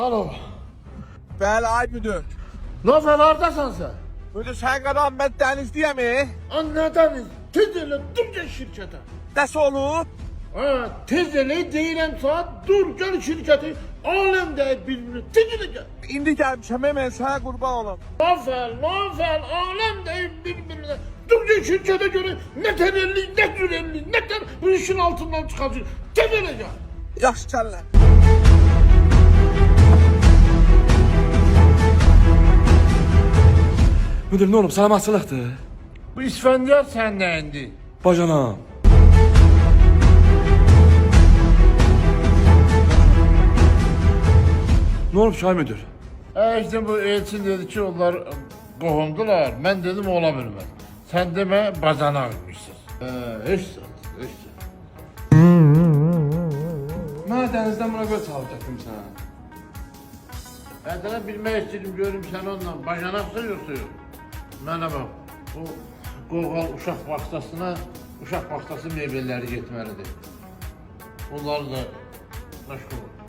Alo. Bəli, ay müdür. Nasıl hardasan sen? Müdür, sən qadan mən dənizdəyəm, Anladan tez elə dur gel şirkete. Nəsə olub? Ha, tez elə deyirəm saat dur gel şirketi. Alem de birbirini tez elə gel. İndi gəlmişəm, mən sənə qurban olum. Lafel alem de birbirine. Dur gel şirkete göre ne terelli ne türelli ne ter bu işin altından çıkacak. Tez elə gel. Yaxşı kəllə. Müdür ne olub, salamatçılıqdır. Bu İsfendiyar sende indi. Bacanam. Ne olub Şahin müdür? İşte bu Elçin dedi ki onlar qohumdular. Ben dedim ola bilmez. Sen deme bacanakmışsın. Hiç hiç. Mən dənizdən buna göl çalacaktım sana. Ben sana bilmek istedim görüm sen onunla bacanaksa yoksa yok. Mənə bak bu Qoğal uşaq bağçasına uşaq bağçası mebelləri getməlidir. Onları da məşğul ol.